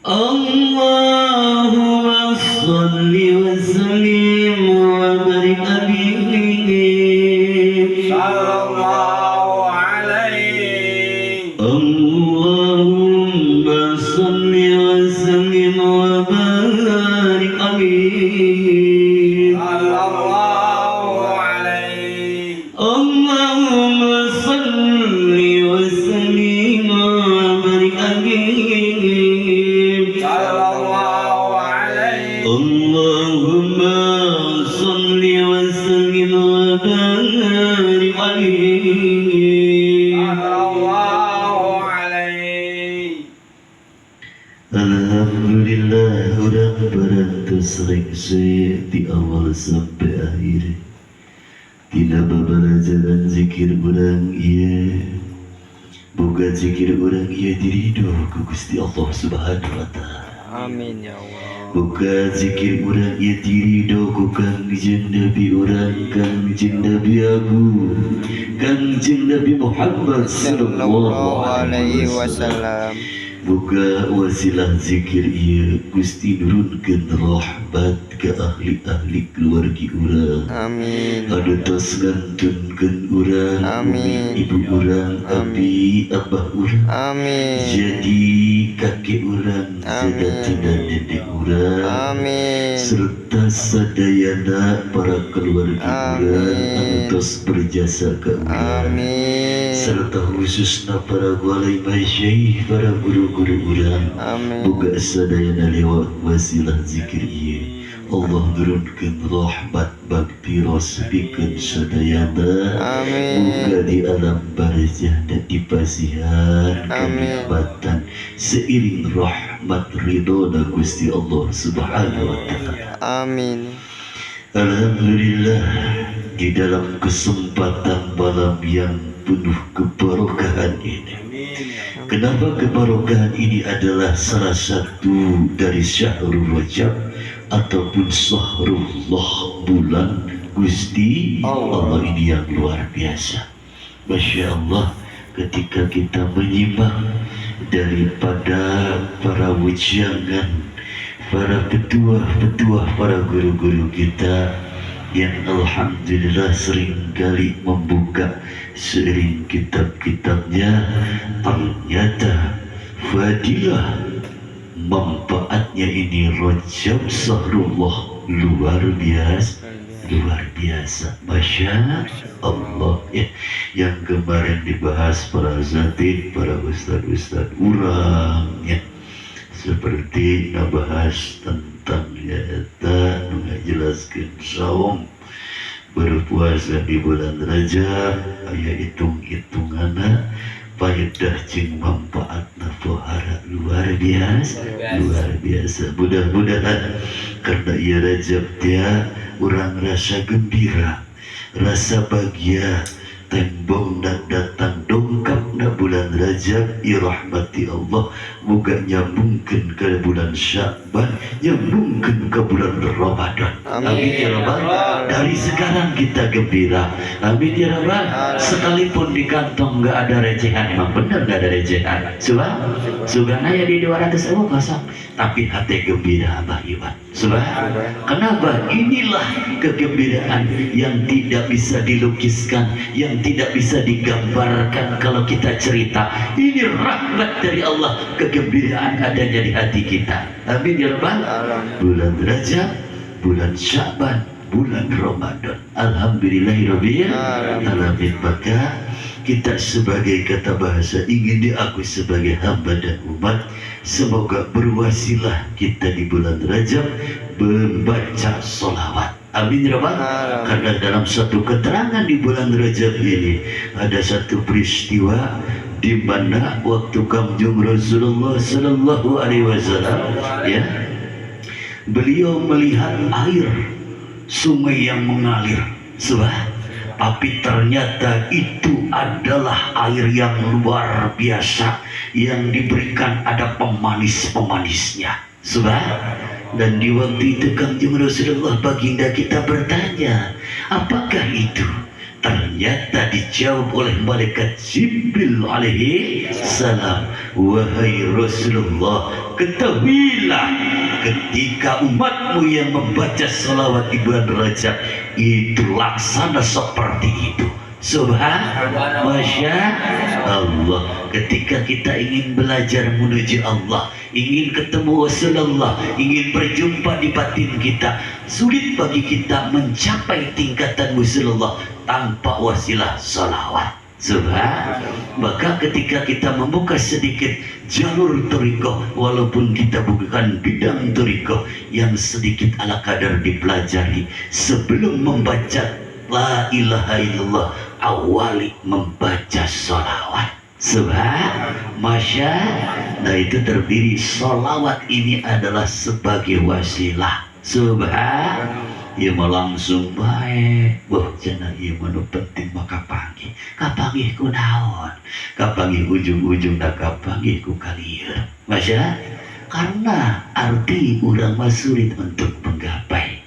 اللهم صل وسلم وبارك عليه صلى الله عليه اللهم صل وسلم وبارك عليه صلى الله عليه اللهم صل وسلم وبارك عليه صلى الله عليه اللهم صل وسلم وبارك عليه صلى الله عليه Alhamdulillah orang beratus rengseh di awal sampai akhir. Tidak babala jalan zikir orang iya, bukan zikir orang iya dirido ku Gusti Allah Subhanahu wa Ta'ala. amin ya Allah Buka zikir orang ya dirido ku Kangjeng Nabi orang, Kangjeng Nabi Abu, Kangjeng Nabi Muhammad sallallahu alaihi wasallam. Buka wasilah zikir iya Gusti nurunkeun rahmat ke ahli-ahli keluarga urang. amin Anu tos ngantunkeun urang, Amin. ibu urang, abi, abah urang. amin Jadi kakek urang, sedati dan nenek urang, amin serta sadayana para keluarga urang anu tos berjasa ke urang, amin serta khususna para walai masyayikh, para guru-guru urang. amin Boga sadayana lewat wasilah zikir ieu Allah turunkeun rahmat magfiros pikeun sadayana. Amin. Boga di alam barzah dan di pasihan Amin. kenikmatan seiring rahmat ridho Gusti Allah Subhanahu wa Ta'ala. amin Alhamdulillah, di dalam kesempatan malam yang penuh keberkahan ini. Kenapa keberkahan ini adalah salah satu dari Syahrul Rajab ataupun Syahrullah, bulan Gusti Allah ini yang luar biasa. Masya Allah, ketika kita menyimak daripada para wejangan, para petuah-petuah, para guru-guru kita yang alhamdulillah seringkali membuka seiring kitab-kitabnya, ternyata fadilah manfaatnya ini Rajab Syahrullah luar biasa, Masya Allah ya. Yang kemarin dibahas para zatid, para ustad-ustad urang ya, seperti ngebahas tentang eta ngajelaskeun saum berpuasa di bulan Rajab, aya hitung-hitunganna faedah jeung manfaatna pohara luar biasa. Mudah-mudahan karena ieu Rajab teh urang rasa gembira, rasa bahagia, tembong dan datang dongkapna bulan Rajab, irahmati Allah, moga nyambungkeun ke bulan Sya'ban, nyambungkeun ke bulan Ramadan. Amin ya Rabbal. Dari sekarang kita gembira. Amin ya Rabbal. Sekalipun di kantong nggak ada recehan, emang bener nggak ada recehan. Subhan aya di 200.000 kosong, tapi hati gembira Abah Iwan. Subhan. Kenapa? Inilah kegembiraan yang tidak bisa dilukiskan, yang tidak bisa digambarkan kalau kita cerita. Ini rahmat dari Allah, kegembiraan adanya di hati kita. Amin ya Rabbal. Bulan Rajab, bulan Sya'ban, bulan Ramadan. Alhamdulillahirabbil alamin. Maka kita sebagai kata bahasa ingin diakui sebagai hamba dan umat, semoga berwasilah kita di bulan Rajab membaca sholawat. Amin ya Rabbal. Karena dalam satu keterangan di bulan Rajab ini ada satu peristiwa di mana waktu Kangjeng Rasulullah sallallahu alaihi wasallam ya, beliau melihat air sungai yang mengalir, tapi ternyata itu adalah air yang luar biasa yang diberikan ada pemanis-pemanisnya. Dan di waktu itu Kangjeng Rasulullah baginda kita bertanya, apakah itu? Ternyata dijawab oleh malaikat Jibril alaihi salam, wahai Rasulullah, ketahuilah ketika umatmu yang membaca salawat di bulan Rajab itu laksana seperti itu. Subhanallah, Masya Allah. Ketika kita ingin belajar menuju Allah, ingin ketemu Rasulullah, ingin berjumpa di batin kita, sulit bagi kita mencapai tingkatan Rasulullah tanpa wasilah salawat. Maka ketika kita membuka sedikit jalur thariqah, walaupun kita bukan bidang thariqah, yang sedikit ala kadar dipelajari sebelum membaca la ilaha illallah, awali membaca sholawat. Masya. Nah itu terdiri sholawat ini adalah sebagai wasilah. Ya mau langsung baik. Wah jangan iya manu penting maka panggih. Kapanggih ku naon. Kapanggih ujung-ujung dah kapanggih ku kalian. Masya. Karena arti orang sulit untuk menggapai.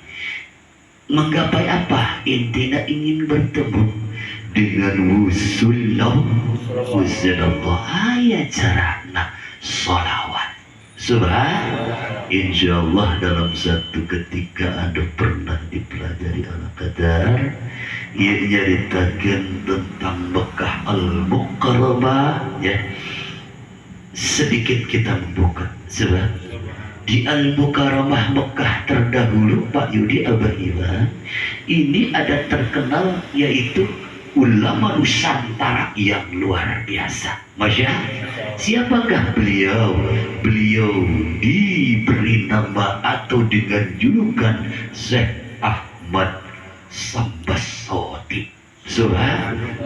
Menggapai apa? Intinya ingin bertemu dengan wusulullah. Ayat carana sholawat. Insyaallah dalam satu ketika Anda pernah dipelajari al-qadar, ia nyaritakan tentang Mekah al-Mukarramah, ya. Sedikit kita membuka sebab di Al-Mukarramah Mekah terdahulu Pak Yudi Abah Iwan ini ada terkenal yaitu ulama Nusantara yang luar biasa. Masya, siapakah beliau? Beliau diberi nama atau dengan julukan Syekh Ahmad Sambasoti.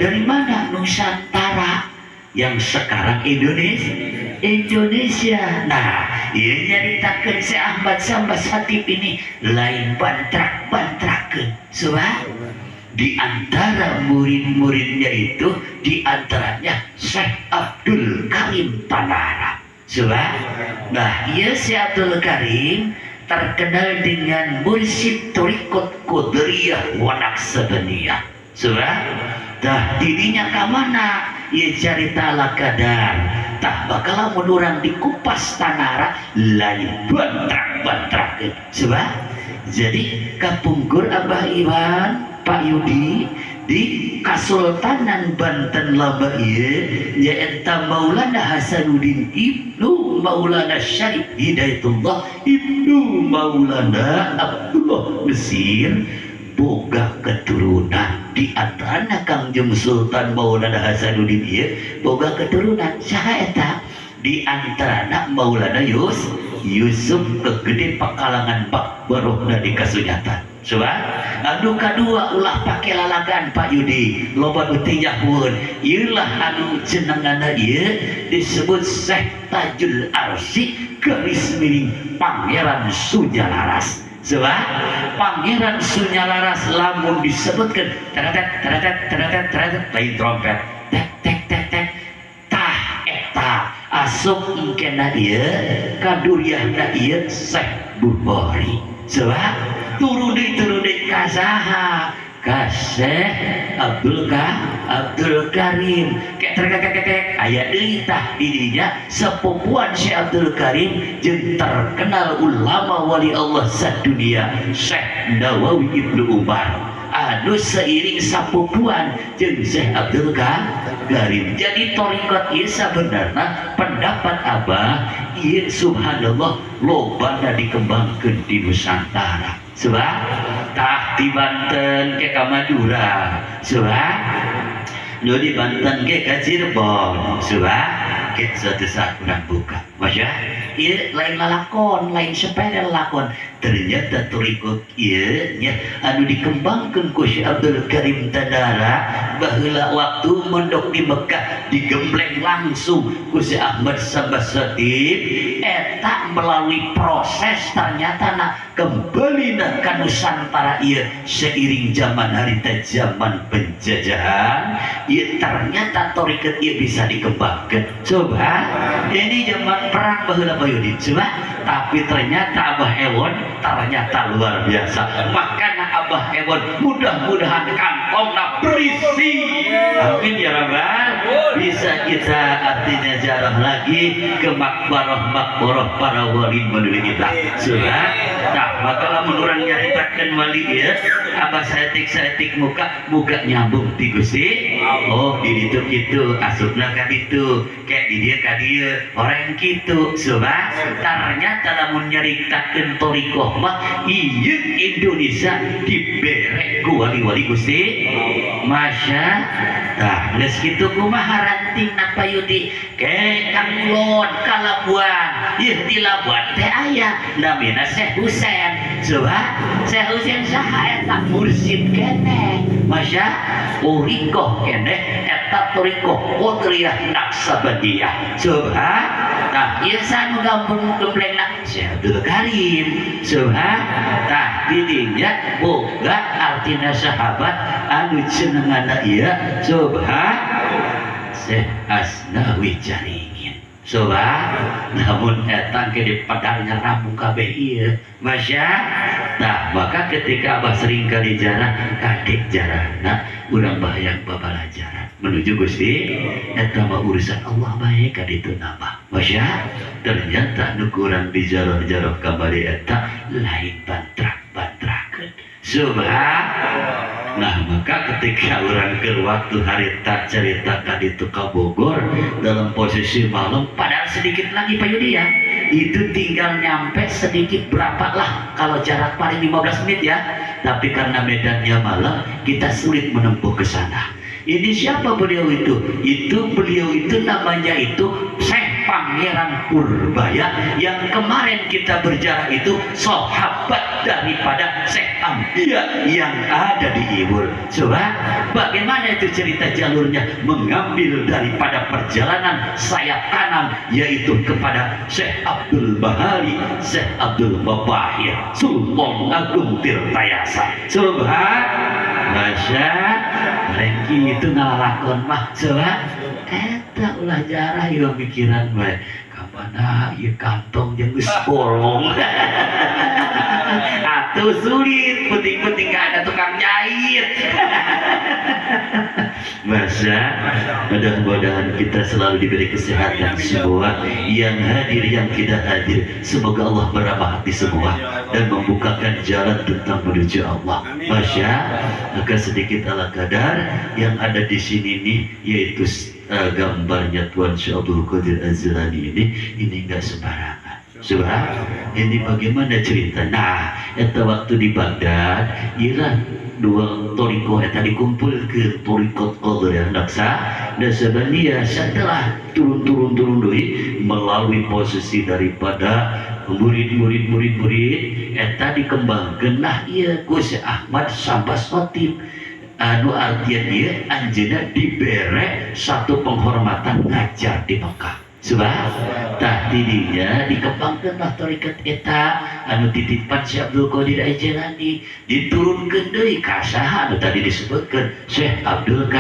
Dari mana? Nusantara yang sekarang Indonesia. Nah, ia nyaritakan si Ahmad Sambas Hatib ini lain bantrak-bantrakan. Di antara murid-muridnya itu, di antaranya Syekh Abdul Karim Tanara. Nah, ia si Abdul Karim terkenal dengan mursyid Thariqat Qadiriyah wa Naqsabandiyah. Nah, dirinya ke mana? Ia cerita ala kadar. Tak bakal menurang di kupas tanara lain bantrak-bantrakan. Jadi kapungkur Abah Iwan Pak Yudi di Kasultanan Banten laba ieu nyaeta Maulana Hasanuddin Ibnu Maulana Syarif Hidayatullah Ibnu Maulana Abdullah Mesir boga keturunan. Di antaranya Kangjeng Sultan Maulana Hasanuddin ieu boga keturunan saha eta? Di antaranya Maulana Yusuf kegede pakalangan Pak Barohna di kasunyatan. Anu kadua ulah pake lalagan Pak Yudi loba utinya pun ieulah anu jenenganna ieu disebut Syekh Tajul Arsy garis miring Pangeran Sunyalaras. Pangeran Sunyalaras lamun disebutkan teretet lain trompet tek tah eta asup engkena ieu kaduriahna ieu Syekh Bukhari. Turun kasaha ka Syekh Abdul Karim kek aya deui tah dirinya sepupuan Syekh Abdul Karim jeung terkenal ulama wali Allah sadunia Syekh Nawawi Ibnu Umar anu seiring sapupuan jeung Syekh Abdul Karim. Jadi thariqat ieu sabenerna pendapat Abah ieu subhanallah lobana dikembangkeun di Nusantara. Tah di Banten ke Madura, nu di Banten ke Cirebon, ke suatu saat kurang buka. Masya, ieu lain lalakon, lain sepele lalakon. Ternyata thariqat ieu nya anu dikembangkeun ku Syekh Abdul Karim Tanara baheula waktu mondok di Mekah digembleng langsung ku Syekh Ahmad Sambasati eta melalui proses ternyata kembali ke Nusantara ieu seiring zaman harita zaman penjajahan ieu ternyata thariqat ieu bisa dikembangkeun. Ini zaman perang baheula Bayudin tapi ternyata Abah Ewon ternyata luar biasa. Makanya Abah Ebon mudah-mudahan kantongna berisi. Amin ya rabbal. Bisa kita artinya jarah lagi ke makbarah para wali menulis kita. Surah. Nah, maka lamun urang nyaritakeun wali ya, Abah saetik muka nyambung ti Gusti. Oh, di ditu kitu, asupna ka ditu, kayak di dia ka dieu, orang kitu. Surah. Ternyata lamun nyaritakeun thariqah mah ieu Indonesia dibere ku wali-wali Gusti. Masya. Tah, geus kitu kumaha ranting napa yudi ke Kang Ulon Kalabuan. Ieu di Labuan teh aya namina Syekh Husein. Coba Syekh Husein saha eta mursyid keneh. Masya. Thariqah keneh eta thariqah Qadiriyah Naqsabandiyah. Coba tah ieu sanu gampang gemblengna Syekh Abdul Karim. Coba tah didinya boga artina sahabat anu cenenganna ieu. Coba Syekh Asnawi Jaringin. Coba namun eta ke di padarnya rampung kabeh ieu. Masya. Nah, maka ketika Abah sering kali jarah kadek jarahna urang bayang babalajaran menuju Gusti eta mah urusan Allah bae ka ditu nambah. Masya. Ternyata nu kurang dijarah-jarah kamari eta lain bantrak-bantrakeun. Subhan. Nah, maka ketika orang ke waktu harita cerita tadi itu ke Bogor dalam posisi malam, padahal sedikit lagi Pak Yudi ya, itu tinggal nyampe sedikit berapa lah kalau jarak paling 15 menit ya, tapi karena medannya malam kita sulit menempuh ke sana. Ini siapa beliau itu? Beliau itu namanya itu Syekh Pangeran Purbaya yang kemarin kita berjarak itu sahabat daripada Syekh Ambia yang ada di Iwur. Coba bagaimana itu cerita jalurnya, mengambil daripada perjalanan sayap kanan yaitu kepada Syekh Abdul Bahari, Syekh Abdul Mubahir, Sultan Agung Tirtayasa. Coba Masya. Rengki itu ngalalakon mah coba eta ulah jarah ieu pikiran bae kapana ieu kantong jeung geus bolong. Atuh sulit penting-penting gak ada tukang jahit. Masa mudah-mudahan kita selalu diberi kesehatan semua, yang hadir yang tidak hadir semoga Allah meramah hati semua dan membukakan jalan tentang menuju Allah. Masya. Maka sedikit ala kadar yang ada di sini nih yaitu gambarnya Tuan Syekh Abdul Qadir Az-Zilani ini enggak sembarangan. Subhan. Ini bagaimana cerita? Nah, eta waktu di Baghdad, Iran dua thariqah eta dikumpul ke thariqah Qadiriyah Naqsabandiyah setelah turun deui melalui posisi daripada murid eta dikembangkeun nah ieu ku Syekh Ahmad Syabas Khatib anu artian ieu anjeunna dibere satu penghormatan ngajar di Mekah. Subhan. Tah didinya dikembangkeun lah thariqat eta anu titipan Syekh Abdul Qadir Az-Jilani diturunkeun deui ka saha anu tadi disebutkeun Syekh Abdul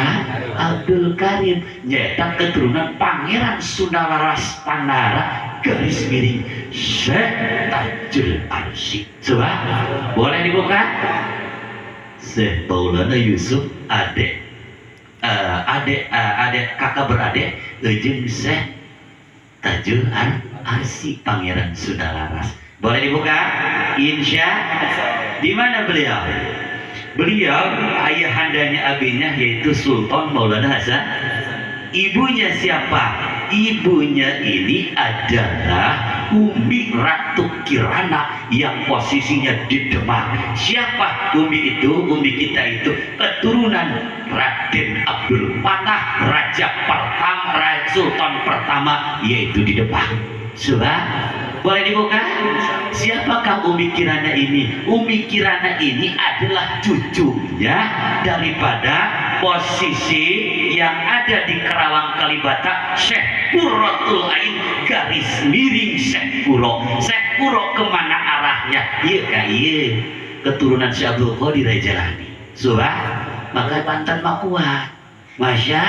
Karim nyaeta keturunan Pangeran Sundalaras Panara garis miring Syekh Tajul Arsy. Subhan. Boleh dibuka? Syekh Maulana Yusuf adek kakak beradik jeung Syekh Tajul Arsy Pangeran Sundalaras. Boleh dibuka? Insya. Di mana beliau? Beliau ayahandanya abinya yaitu Sultan Maulana Hasan. Ibunya siapa? Ibunya ini adalah Umi Ratu Kirana yang posisinya di Demak. Siapa Umi itu? Umi kita itu keturunan Raden Abdul Patah, Raja pertama, Sultan pertama yaitu di Demak. Sudah boleh dibuka? Siapakah Umi Kirana ini? Umi Kirana ini adalah cucunya daripada posisi yang ada di Kerawang Kalibata Syekh Qurratul Ain garis miring Syekh Qurra. Syekh Qurra kemana arahnya? Iya kah iya keturunan Syekh Abdul Qadir Az-Jilani. Sudah maka Banten mah kuat. Masya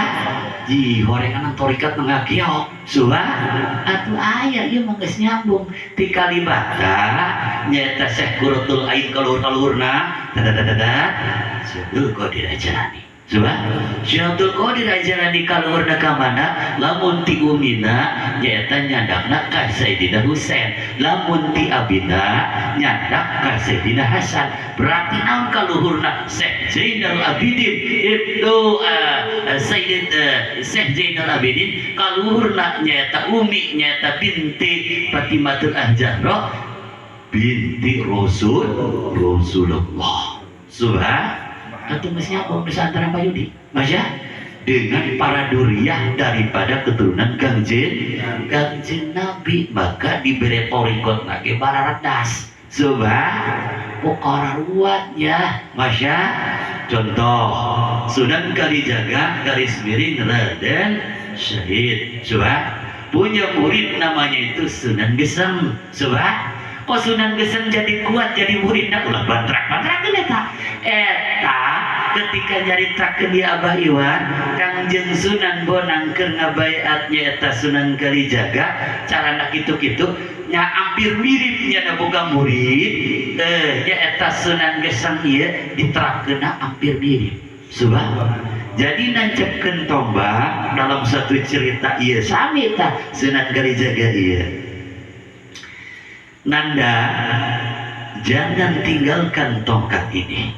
di horengan thariqat mengakiok suah atuh aya ieu mah geus nyambung ti Kalibata nyaeta Syekh Qurratul Ain kaluhur-kaluhurna Syaikhul Qadir ajarani. Coba Syaikhul Qadir ajarani kaluhurna ka mana? Lamun ti umina nyaeta nyandakna ka Sayyidina Husain, lamun ti abina nyandak ka Sayyidina Hasan. Berarti naon kaluhurna Syekh Zainal Abidin itu Syekh Zainal Abidin kaluhurna nyaeta umi nyaeta binti Fatimatul Ahzahra binti Rasulullah. Subhan atau mestinya apa Nusantara Pak Yudi, Mas ya, dengan para duriyah daripada keturunan Kangjeng Nabi, maka diberi torikot lagi bararadas. Subhan pokora ruwatnya, Mas ya. Contoh Sunan Kalijaga garis miring Raden Syahid. Subhan punya murid namanya itu Sunan Geseng. Subhan kok Sunan Geseng jadi kuat jadi muridnya ulah bantrak-bantrak eta ketika nyaritakeun di Abah Iwan Kangjeng Sunan Bonang keur ngabaiatnya eta Sunan Kalijaga carana kitu-kitu nya hampir miripnya da boga murid nya eta Sunan Geseng ieu diterapkeunna hampir mirip. Subhanallah. Jadi nancepkeun tombak dalam satu cerita ieu sami tah Sunan Kalijaga ieu. Nanda, jangan tinggalkan tongkat ini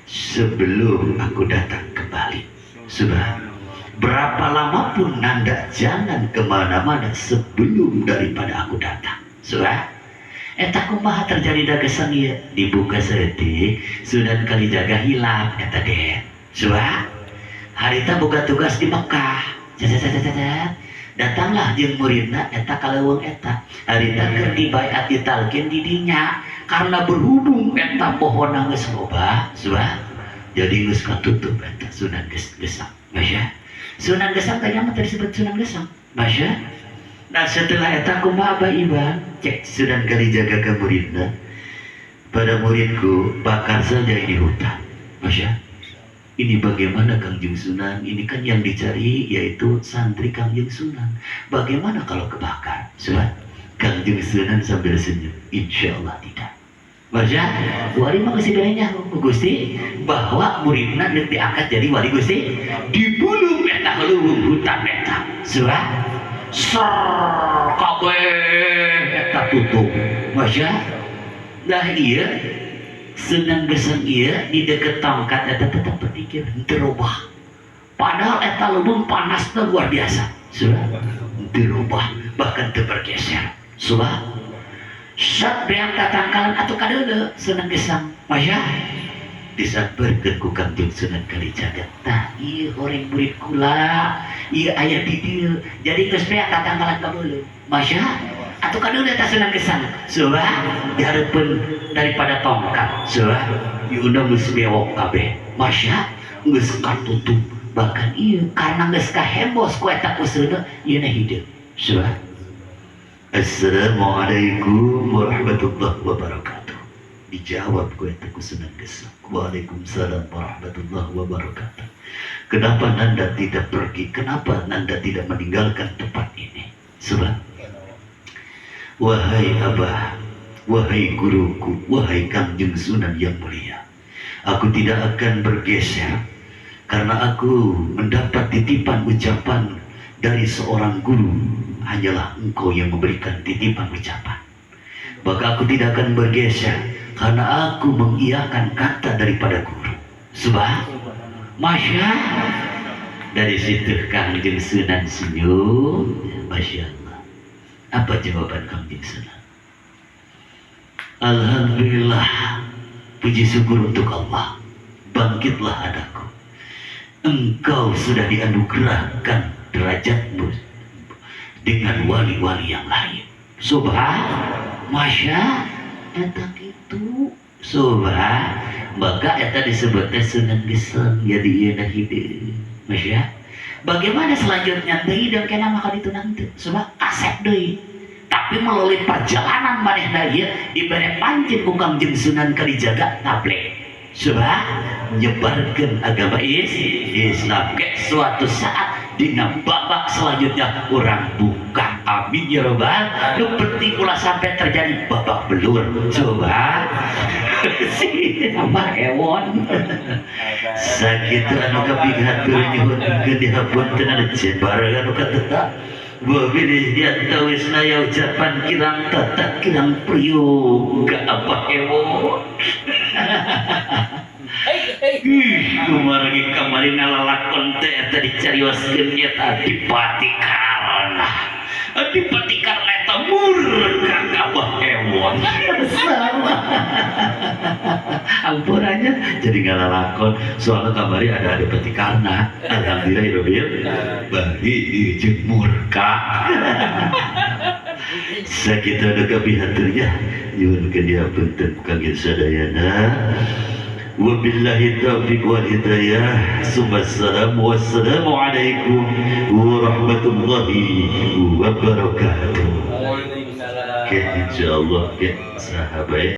sebelum aku datang kembali. Subhanallah. Berapa lama pun Nanda jangan kemana-mana sebelum daripada aku datang. Subhanallah. Eta kumaha terjadi da Geseng ieu dibuka seeutik Sunan Kalijaga hilang eta den. Subhanallah. Harita boga tugas di Mekah. Datanglah jeung muridna eta kaleuweung eta. Harita keur dibaiat ditalkin di dinya karena berhubung eta pohonna geus loba, subah. Jadi geus katutup eta Sunan Gesang. Masya. Sunan Gesang teh mah disebut Sunan Gesang. Masya. Nah setelah eta kumaha Abah Iwan cek Sunan Kalijaga ka muridna. Pada muridku bakar saja di hutan. Masya. Ini bagaimana Kangjeng Sunan? Ini kan yang dicari yaitu santri Kangjeng Sunan. Bagaimana kalau kebakar? Sunan Kangjeng Sunan sambil senyum. Insya Allah tidak. Baca, wali mah geus diberenya Gusti bahwa muridna neuk diangkat jadi wali Gusti. Dibulung eta leuweung hutan eta. Sunan ser kabeh eta tutup. Baca. Dah ieu Sunan Geseng ieu di deket tongkat eta tetap berpikir henteu robah. Padahal eta leuweung panasna luar biasa. Sudah henteu robah bahkan teu bergeser. Sudah sat beang tatangkalan atuh kadeuleu Sunan Geseng. Masya disampeurkeun ku Kangjeng Sunan Kalijaga. Tah ieu horeng murid kula, ieu aya di dieu. Jadi geus beang tatangkalan kabeuleuh. Masya atau kadang eta Sunan Gesang subah dihareupeun daripada tongkat subah diundang geus bewok kabeh. Masya geus katutup bahkan ieu karena geus kahembos ku eta usulna ieu na hideung subah. Assalamualaikum warahmatullahi wabarakatuh. Dijawab ku eta ku Sunan Gesang. Waalaikumsalam warahmatullahi wabarakatuh. Kenapa Nanda tidak pergi? Kenapa Nanda tidak meninggalkan tempat ini? Sebab wahai Abah, wahai guruku, wahai Kangjeng Sunan yang mulia, aku tidak akan bergeser karena aku mendapat titipan ucapan dari seorang guru. Hanyalah engkau yang memberikan titipan ucapan. Maka aku tidak akan bergeser karena aku mengiyakan kata daripada guru. Subah, Masya. Dari situ Kangjeng Sunan senyum. Masya Allah. Apa jawaban Kangjeng Sunan? Alhamdulillah, puji syukur untuk Allah. Bangkitlah anakku. Engkau sudah dianugerahkan derajatmu dengan wali-wali yang lain. Subhan, Masya, eta kitu. Subhan, maka eta disebutnya Sunan Geseng jadi ieu hideung. Masya. Bagaimana selanjutnya deui dan kena maka ditunang teu? Subhan, asep deui. Tapi melalui perjalanan manehna ieu dibere pancen ku Kangjeng Sunan Kalijaga tabligh. Subhan, nyebarkeun agama Islam ke suatu saat dina babak selanjutnya orang buka. Amin ya robbal. Nu penting ulah sampai terjadi babak belur. Coba Abah ewon. Sakitu anu kapihatur nyuhun gedihapunten anu barang anu kateta gua pilih janta wisnaya ucapan kirang tata kirang priyo ka apa ewon. Kumargi kamari ngalalakon teh eta dicarioskeun eta Adipati Karna. Adipati Karna eta murka ka Abah ewon. Sama. Ampunannya jadi ngalalakon soalnya kamari ada Adipati Karna. Alhamdulillah Robil bari jeung murka. Sakitu anu kapihaturnya nyuhun gedihapunten kangge sadayana. Wabillahi taufiq wal hidayah. Wassalamu alaikum warahmatullahi wabarakatuh. Oke, insyaallah, sahabat.